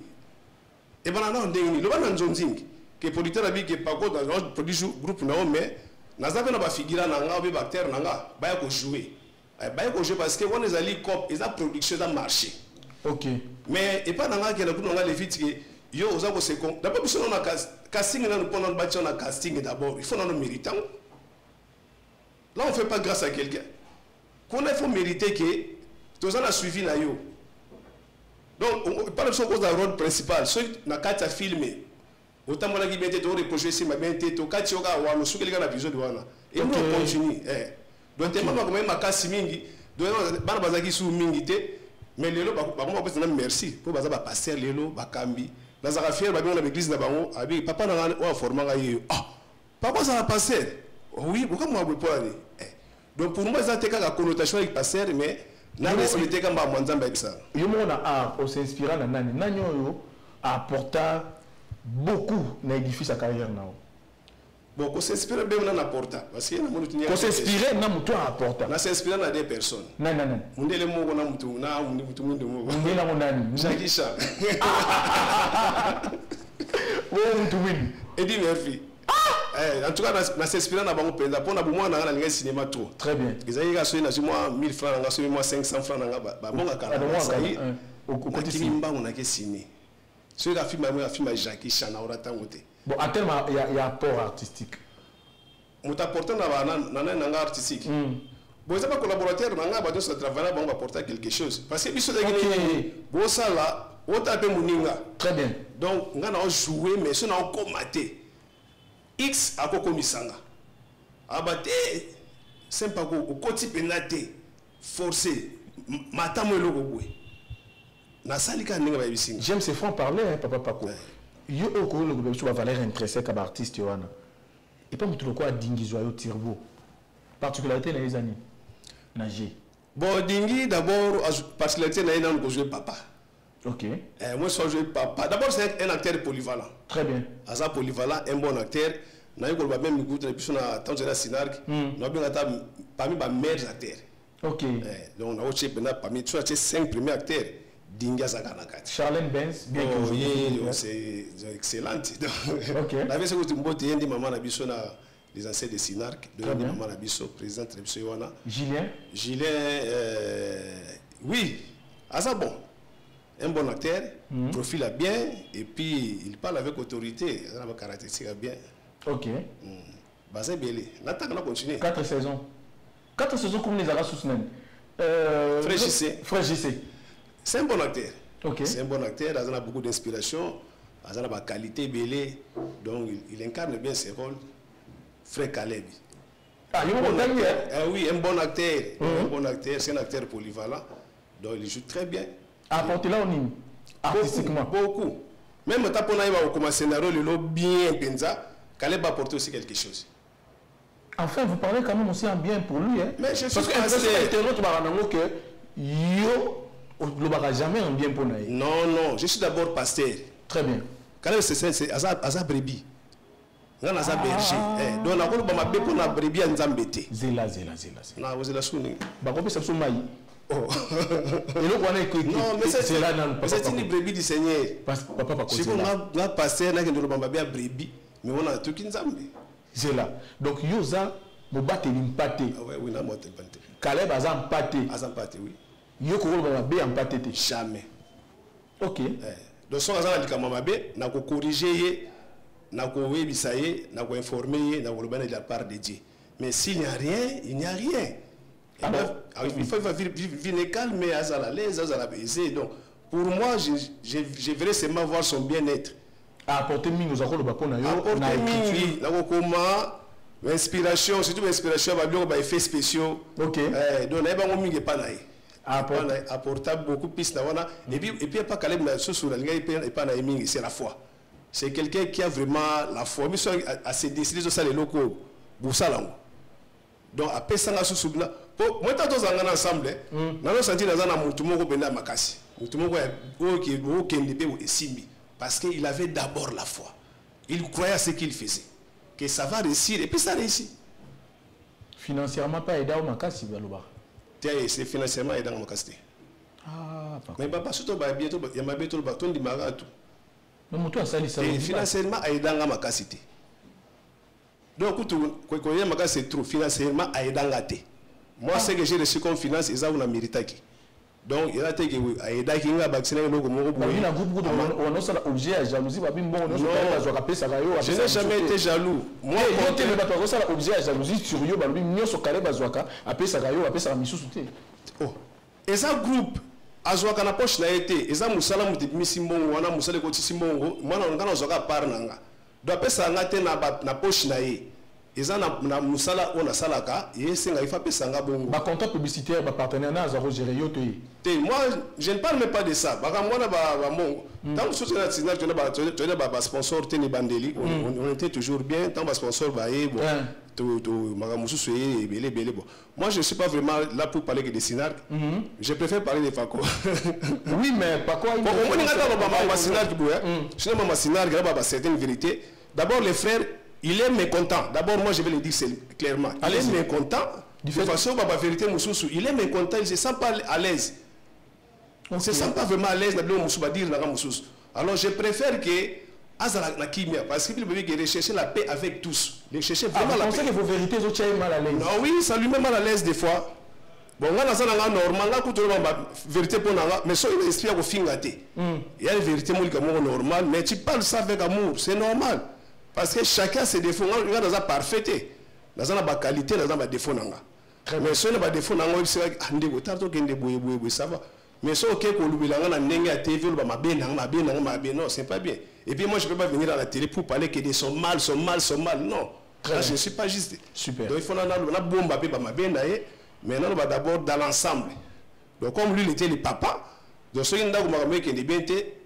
Et ben on ndengeni. Le ban nzonzing que producteur abi que pas quoi dans produit groupe na mais nazabe na ba figura na nga be bactère na nga ba ko jouer. Ba ko jouer parce que on les ali cop ils a production dans marché. OK. Mais et pas dans nga que na kuna les vite que yo oza ko se con. D'abord biso na casting na nous pendant bâtir na casting d'abord, il faut na méritant. Là, on ne fait pas grâce à quelqu'un. Qu'on il faut mériter que tout ça a suivi na yo. Donc, on parle de ce rôle principal. Ceux qui ont filmé, autant que vous avez reproché si vous avez été, vous avez été la vision de Wana. Et on continue. Donc, tellement que vous avez mingi, donc vous avez sous mingi, mais les lots, merci. Pour que vous passer les lots, bakambi. Dans la fière, vous avez l'église de Bango, papa n'a formé. Ah, papa, ça va passer. Oui, pourquoi moi je peux pas aller? Donc pour moi, ça a une connotation avec pasteur, mais n'a pas respecté comme Mwanzamba avec ça. Yo mon art, on s'inspire na nani. Nani yo apporta beaucoup na édifice sa carrière na. Bon, qu'on s'inspire bien dans la porta. Parce que qu'on s'inspire dans mon toit à porta. On s'inspire dans des personnes. Non, non, non. On est le mot qu'on a moutou. On est là, mon ami. Jackie Chan. Eddie Murphy. En tout cas, on s'inspire dans le pays. Pour nous, on a un cinéma tout. Très bien. Ils ont eu 1000 francs, on a eu 500 francs. Bon, on a signé. Ceux qui ont filmé Jackie Chan, on a tangoté. Bon, en termes, il y a un apport artistique. On t'a apporté dans un artistique. Bon, c'est pas collaborateur, on a besoin de travailler, on va apporter quelque chose. Parce que si on ça là, on t'a appelé Mouninga. Très bien. Donc, on a joué, mais si on a combatté, X a commis sanga. Abatté, c'est pas au côté pénaté, forcé, matamo le logo. J'aime ces francs parler, hein, papa Paco. Yo au cours le gouvernement va valer intéressé comme artiste yoana. Et pas tout le quoi dingi joyau tirbo. Particularité les années. Nager. Bon dingi d'abord particularité na ina ko jouer papa. OK. Moi je jouer papa. D'abord c'est un acteur polyvalent. Très bien. Asa polyvalent, un bon acteur. Na yo ko ba même goût et puis na Tanzania Sinark. Na bien ata parmi les meilleurs acteurs. OK. Donc on a aussi parmi tous les 5 premiers acteurs. Charlène Benz, bien que c'est excellent. Ok. La vérité c'est que tu me dis maman Nabiso na les anciens de Sinark, de maman Nabiso, président de Yoana. Julien. Julien, oui, assez bon, un bon acteur, profil a bien et puis il parle avec autorité, il a une caractéristique bien. Ok. Basé Belé, l'attaque on a continué. 4 saisons. 4 saisons comme les Arras Sousnen. Frégissé. C'est un bon acteur. Okay. C'est un bon acteur, il a beaucoup d'inspiration, il a une qualité belle, donc il incarne bien ses rôles. Frère Caleb. Ah, oui, un bon acteur. Un bon acteur, c'est un acteur polyvalent, donc il joue très bien. Apporté là au niveau artistiquement. Beaucoup. Même quand on a commencé un scénario, il bien Benza, Caleb a apporté aussi quelque chose. Enfin, vous parlez quand même aussi en bien pour lui. Hein? Mais je suis parce que yo ne jamais en bien pour nous. Non, non, je suis d'abord pasteur. Très bien. Quand même, c'est Asa Brebis. On a Asa Berger. Donc, on a un peu pour la Brebis en Zambété. Zéla. Non, vous êtes là, Souni. Bah, on peut s'absous maï. Oh. Et donc, on a écouté. Non, mais c'est une Brebis du Seigneur. Papa, pas si on a pasteur, on a un Brebis, mais on a tout qui nous a mis. Zéla. Donc, Yosa, mon batte l'impaté. Ah ouais, oui, on a monté. Caleb a empaté. Oui. Yoko va bien empaté. Jamais. Ok. Donc, si on a dit que Mamabe, on a corrigé, on a informé, on a de la part de Dieu. Mais s'il n'y a rien, il n'y a rien. Il faut vivre calme, mais à la l'aise, à la baiser. Donc, pour moi, je voudrais seulement voir son bien-être. Apporter nous avons le bapon l'inspiration, surtout l'inspiration, il effets spéciaux. Ok. Donc, on a pas apporter beaucoup de pistes. Et puis, pas Caleb, c'est la foi. C'est quelqu'un qui a vraiment la foi. Mais à se décider de ça, les locaux, donc, après ça, moi, quand on est ensemble, on a senti dans un moutoumoko benda makasi. Moutoumoko qui est simbi. Parce qu'il avait d'abord la foi. Il croyait à ce qu'il faisait. Que ça va réussir. Et puis ça réussit. Financièrement, pas aider au makasi, Balouba. C'est financièrement aidant au makasi. Ah, pas mais pas surtout, il y a bientôt le bâton du marathon. Mais moi, toi, ça, financièrement aidant au makasi. Donc, quand il y a makasi, c'est trop. Financièrement aidant à te. Moi, ce que j'ai reçu comme finance, c'est ça, on a mérité. Donc, il y a des gens qui ont vacciné le groupe. Je n'ai jamais été jaloux. Moi, et ça groupe, Azwaka na poche na été, et ça musala mutimisimbo, wana musale kotisimbo, moi on a zoka par nanga. Do apesa ngate na poche na ye. Ils ont na musala on a salaka et c'est nga ifa pesa nga bongo. Ba contrat publicitaire ba partenaire na zaro gérer yo to yi. Moi je ne parle même pas de ça. Ba ka mona ba mongo. Tant que na signal tu na ba sponsor teni bandeli, on était toujours bien tant ba sponsor ba e bon. To magamusu soyez belé bon. Moi je ne suis pas vraiment là pour parler que de Sinark. Je préfère parler de Fako. Oui mais pas quoi il. On est là dans ba Sinark boué. Je ne pas Sinark là ba certaines vérités. D'abord les frères il est mécontent. D'abord, moi, je vais le dire clairement. Il est mécontent. De toute façon, la vérité, il est mécontent, il ne se sent pas à l'aise. On ne se sent pas vraiment à l'aise. Alors, je préfère que parce qu'il veut rechercher la paix avec tous. Rechercher vraiment la paix. Vous pensez que vos vérités sont mal à l'aise? Non, oui, ça lui met mal à l'aise des fois. Bon, on a normal, là, vérité pour mais ça, il espère au fin gâté. Il y a une vérité normale, mais tu parles ça avec amour, c'est normal. Parce que chacun a ses défauts. Il y a des parfaits. Dans la qualité, dans la défaut. Mais si on a des défauts, ça va. Mais si on non, c'est pas bien. Et puis moi, je ne peux pas venir à la télé pour parler que des sont mal. Non. Là, je ne suis pas juste. Super. Donc il faut mais on va d'abord dans l'ensemble. Donc comme lui, il était le papa, donc ceux qui ont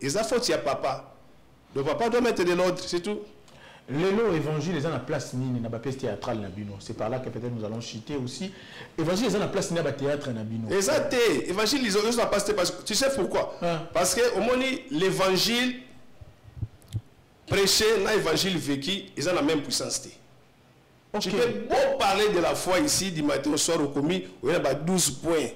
ils ont faute à papa. Le papa doit mettre de l'ordre, c'est tout. L'élo évangile, ils ont la place nini na pièce théâtrale nabino. C'est par là que peut-être nous allons citer aussi. Évangile, ils ont la place nini na théâtre nabino. Exact. Évangile, ils ont la place parce que tu sais pourquoi? Parce que au moment l'évangile prêché, l'évangile vécu, ils ont la même puissance. Okay. Tu peux beau parler de la foi ici, du matin au soir au commis, où il y a 12 points.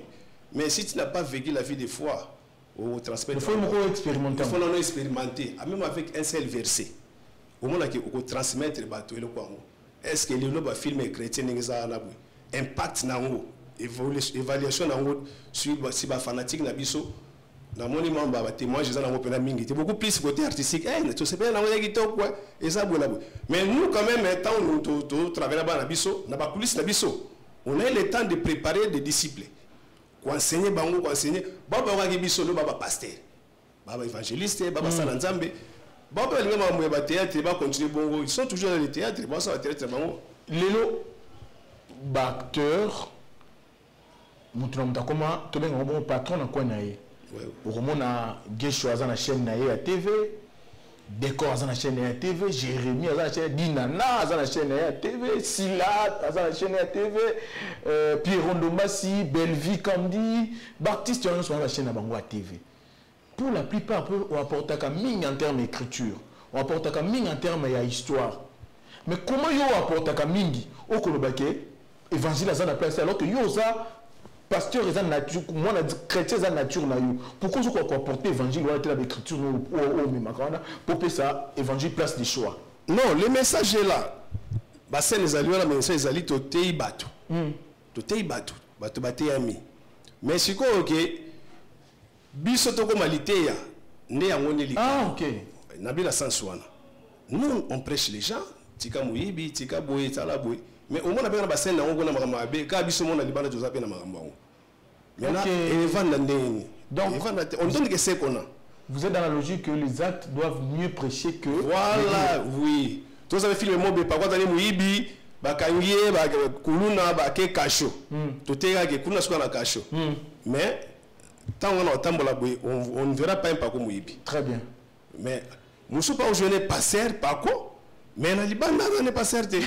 Mais si tu n'as pas vécu la vie de foi, au transmettre. Il faut expérimenter. Il faut expérimenter, même avec un seul verset. Au moment où on transmettre le bateau, est-ce que le film chrétien a impact nango, évaluation nango sur si ba fanatique na biso. Dans mon imam ba témoin je na ngopena mingi c'est beaucoup plus côté artistique tu sais bien na ngaki to quoi et ça bon mais nous quand même temps nous travailler là-bas na biso na ba coulisses na biso on a le temps de préparer des disciples pour enseigner bango pour enseigner baba wa biso no baba pasteur baba évangéliste baba salanzambe baba linga ba ba théâtre ba continuer bongo ils sont toujours dans le théâtre ba ça théâtre bango lelo ba acteur mutu na mtakoma to benga bon patron na kwa na ye on a Gesho à la chaîne à TV, Décor à la chaîne à TV, Jérémy à la chaîne, Dinana à la chaîne à TV, Silat à la chaîne à TV, Pierre Ndomassi, Bellevie Candy, Baptiste à la chaîne à TV. Pour la plupart, on apporte un ming en termes d'écriture, on apporte un ming en termes d'histoire. Mais comment on apporte un ming au Kolobake, évangile à la place alors que Yosa pasteur est en nature, moi chrétien est en nature na yo. Pourquoi je crois porter évangile ou la l'écriture au Mimakana pour que ça évangile place des choix. Non, le message est là. Bah c'est les alliés là mais c'est les alliés totei bato. Totei bato, bato baté ami. Mais c'est quoi OK? Biso to commealité ya né ya ngoni li. Ah OK. Na bi la sens wana. Nous on prêche les gens, tika muyibi, tika boye, tala boye. Mais au moins, on a bien scène on a magambe quand biso mona libana joza pe na magambo. Maintenant, donc on donne que c'est qu'on a. Vous êtes dans la logique que les actes doivent mieux prêcher que voilà, oui. Tous avez filmé mo be pa kwa tani muibi, ba kangié, ba kuluna, ba ke kasho. Toteka ke kuna siko na kasho. Mais tant on a tambola boy, on ne verra pas un pako muibi. Très bien. Mais musu pas jeune passer pako. Mais la Libana n'est pas certain.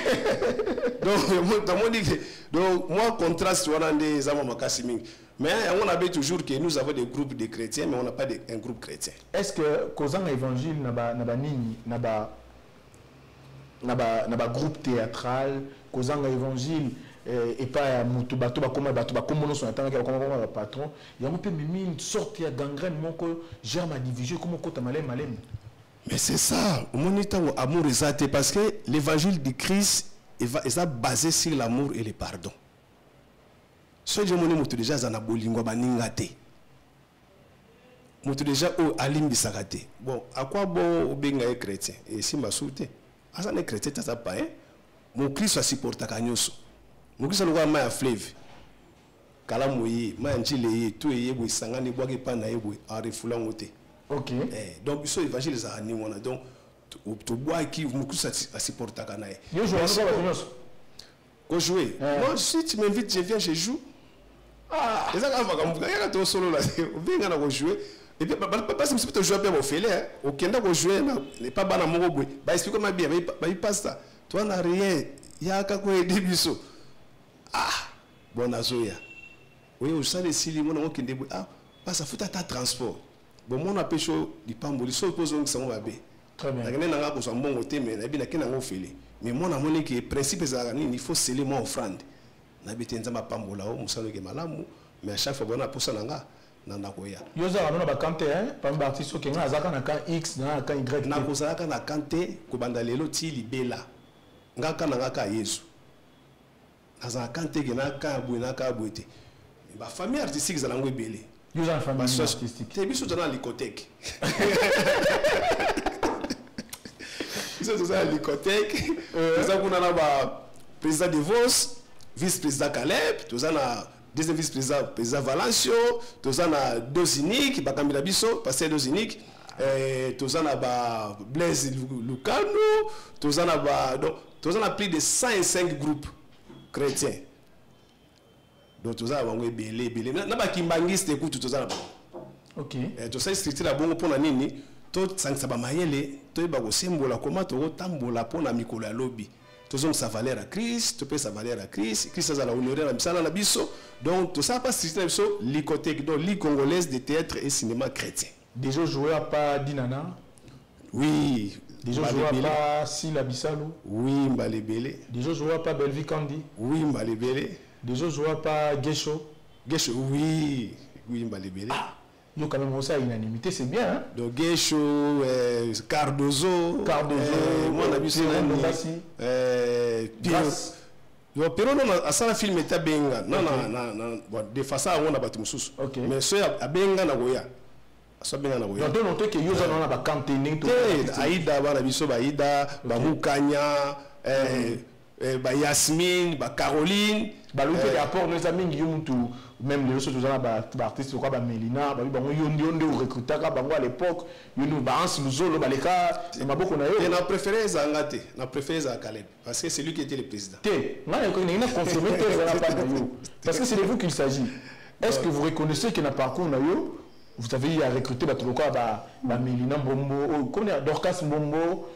Donc, moi, contraste, on a des amants Kassiming. Mais on a toujours que nous avons des groupes de chrétiens, mais on n'a pas un groupe chrétien. Est-ce que, quand on a évangile, n'a pas groupe théâtral, quand on a évangile, et pas Moutubato, comme on son attend, comme patron, il y a un peu une sorte de gangrène, que gère ma division, comme on a malem. Mais c'est ça, mon état amour est parce que l'évangile de Christ est basé sur l'amour et le pardon. Ce que je me déjà dans la bolingo baningate. Mutu déjà au alim bisagate. Bon, à quoi bon benga chrétien et si ma souté. Asa ne chrétien ça pas hein. Mon Christ a supporté kanyoso. Mon Christ a ma fleuve. Kala moyi, ma njile tout yé bo sangani boage pa na yebo a refula ngote. OK. Donc ce évangile ça ani mona donc to bois qui mon Christ a supporté kanae. Yo joue Go jouer. Moi si tu m'invites, je viens, je joue. Ah, les gens vont solo là, venga na jouer. Et puis pas si tu jouer bien au félé, au kenda go jouer n'est pas bana mongo boy. Ba explique moi bien, ba il passe ça. Toi n'a rien, ya ka ko debiso. Ah, bon azoya. Oui, au sale sili mon kende boy. Ah, pas ça futa ta transport. Bon mon apécho di pamboli so pose on ça va bé. Très bien. Mais moi, je principe, il faut sceller mon offrande. Mais à chaque fois, on a pour ça. Yoza on a kanté hein par artiste qui nga azaka na kan X na kan Y na kozaka na kanté ko banda lelo ti libela ngaka na ngaka Yesu azaka kanté ke na ka buina ka buite ba famille artistique za lango ebele Yoza famille artistique te biso tona likotek biso tona likotek ça kuna na ba président de Vos vice président Caleb toza na deuxième vice-président, président Valencio, tous en a deux uniques, Bakambila Bisso, passé deux uniques, tous en a Blaise Lucano, tous en a plus de 105 groupes chrétiens. Donc tous en a belé, belé. N'a pas Kimbangiste écoute tous en a. Ok. Tous ça structure la bonne pour la nini, tout ça ça va mailler, tout va au symbole comment tout tambola pour la mikolo à lobby. Tous ont sa valeur à Christ, tout peut sa valeur à Christ, Christ a la honoré la misala la biso. Donc tout ça pas structure biso l'icothéque donc l'I congolaise de théâtre et cinéma chrétien. Déjà joué à pas Dinana. Oui. Déjà joué à pas Sila Bissalo. Oui, Mbalebele. Déjà joué à pas Belvi Kandi. Oui, Mbalebele. Déjà joué à pas Gesho. Gesho, oui. Oui, Mbalebele. Ah, yo quand même aussi à unanimité, c'est bien hein. Donc Gesho, Cardozo. Moi on a vu ça. Pero non a ça film était benga. Non bon de façon on a battu mususu. Mais so a benga na goya. So benga na goya. Donc noter que yo za na ba kantening to. Aïda ba na biso ba Aïda, ba Mukanya, ba Yasmine, ba Caroline, ba lu fait rapport nos amis yumutu même les autres gens ba artistes quoi ba Melina, ba yondi ou recruter ka bango à l'époque, yondi ba Hans Luzolo ba leka maboko na yo. Et na préféré Zangate, na préféré za Caleb parce que c'est lui qui était le président. Moi il n'a confirmé que ça pas yo parce que c'est de vous qu'il s'agit. Est-ce que vous reconnaissez que na parcours na yo vous avez eu à recruter ba toloko ba Melina Mbombo, comme Dorcas Mbombo,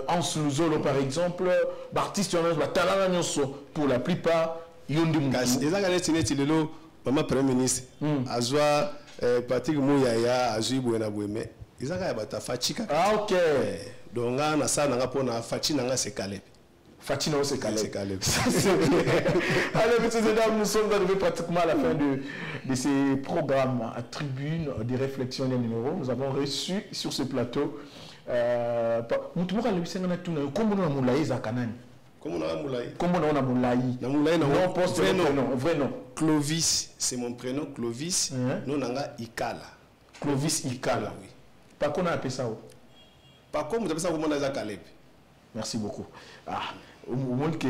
Hans Luzolo par exemple, artistes ba talana nyonso pour la plupart yondi mutu. Les angane tineti lelo Maman Premier ministre, Azwa, Patrick Mouyaya, Azui Bouena Boueme, ils ont gagné Fachika. Ah ok. Donc on a ça, on a pour na Fachina c'est Caleb. Fachina c'est Caleb. Allez, messieurs et dames, nous sommes arrivés pratiquement à la fin de ces programmes à tribune, des réflexions des numéros. Nous avons reçu sur ce plateau. Comment on a Moulaï? Comment on a Moulaï? Non, poste vrai nom. Clovis, c'est mon prénom, Clovis. Nous on a Ikala. Clovis Ikala, oui. Par quoi on a appelé ça? Par quoi on a appelé ça? Comment on a Caleb? Merci beaucoup. Ah, au monde que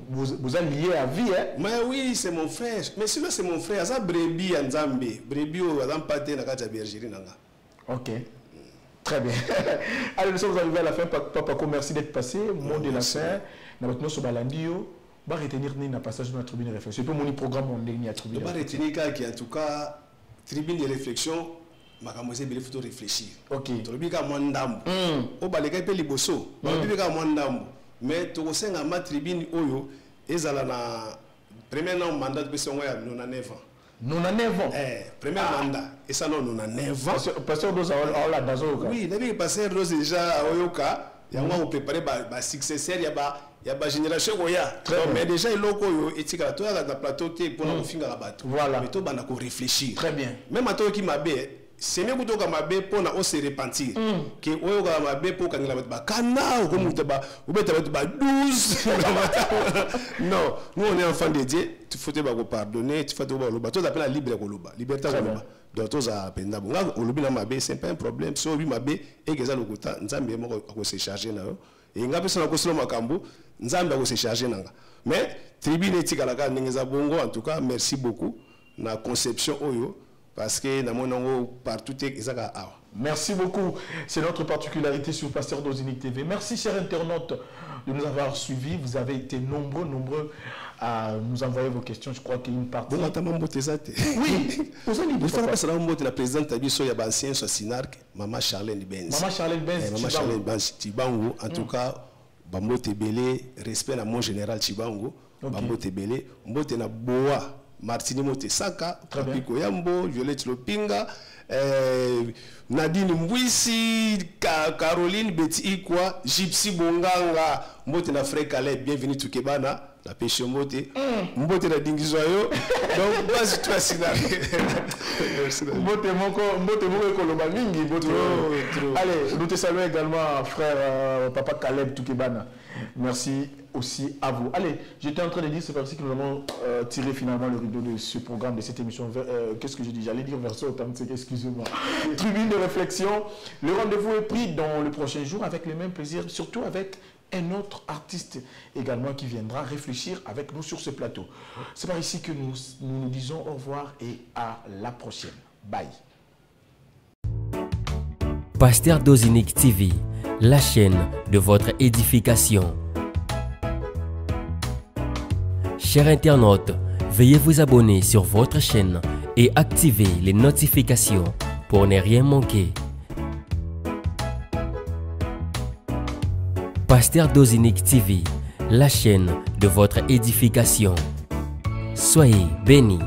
vous êtes lié à vie, hein? Mais oui, c'est mon frère. Mais celui-là, c'est mon frère. Ça, Brébi en Zambé. Brébi au Zampate, na Kacha Bergerie, nanga. Ok. Très bien. Allez, nous sommes arrivés à la fin. Papa, merci d'être passé. Mot de la fin. Nous avons retenir un passage de la tribune de réflexion. Et puis, mon programme, on est à tribune. On va retenir en tout cas, tribune de réflexion, il faut réfléchir. Ok. Tu as moins d'âme. Au bas, les gars, ils bosso. Tu as moins d'âme. Mais tu as ma tribune, et ça, la première mandat de personne, nous avons 9 ans. Nous avons 9 ans. Premier mandat. Et ça, nous avons 9 ans. Pasteur Rose, oui, il Pasteur Rose déjà à Oyoka. Il y a un préparé par successeur, il y a une génération mais déjà il y a un plateau qui est pour nous finir la bateau. Voilà. Mais tu vas réfléchir. Très bien. Même à toi qui m'a bé, c'est mieux que tu m'a bé pour nous se repentir. Que Oyoka m'a bé pour qu'on ait ba kana ou comme tu ba ou bien tu ba 12. Non, nous on est enfants de Dieu, tu faut te pardonner, tu faut te le bateau s'appelle la libre koloba, liberté koloba. Donc tous à penda bonga olobi na mabe c'est pas un problème so obi mabe et que ça le kota nzambe moko ko se charger na yo et ngabe ça ko solo makambo nzambe ko se charger nanga mais tribune etikala ka ndengeza bongo en tout cas merci beaucoup na conception oyo parce que na monongo partout ezaka awa. Merci beaucoup, c'est notre particularité sur Pasteur Dozinique TV. Merci chers internautes de nous avoir suivis, vous avez été nombreux à nous envoyer vos questions. Je crois qu'il y a une partie. Oui, vous allez dire. La présidente Abisso ya ancien Sosinark, Maman Charlène Benz. Maman Charlène Benz Tibango. En tout cas, Bambote Belé, respect à mon général Tibango. Bambote Belé, Mbote na Boa, Martini Motesaka, Très bien. Papi Koyambo, Violette Lopinga, Nadine Mbouissi, Caroline Betty Ikwa, Gypsy Bonganga, Mbote na Frère Caleb, bienvenue to Kebana, la pêche Mbote, Mbote na Dingizoyo, donc base toi sina. Mbote moko koloba mingi, Mbote. Trop. Allez, nous te saluons également, frère Papa Caleb Toukebana. Merci aussi à vous. Allez, j'étais en train de dire, c'est parti que nous allons tirer finalement le rideau de ce programme, de cette émission. Qu'est-ce que j'ai dit? J'allais dire verso authentique, excusez-moi. Tribune de réflexion. Le rendez-vous est pris dans le prochain jour avec le même plaisir, surtout avec un autre artiste également qui viendra réfléchir avec nous sur ce plateau. C'est par ici que nous disons au revoir et à la prochaine. Bye. Pasteur Dozinique TV, la chaîne de votre édification. Chers internautes, veuillez vous abonner sur votre chaîne et activer les notifications pour ne rien manquer. Pasteur Dozinique TV, la chaîne de votre édification. Soyez bénis.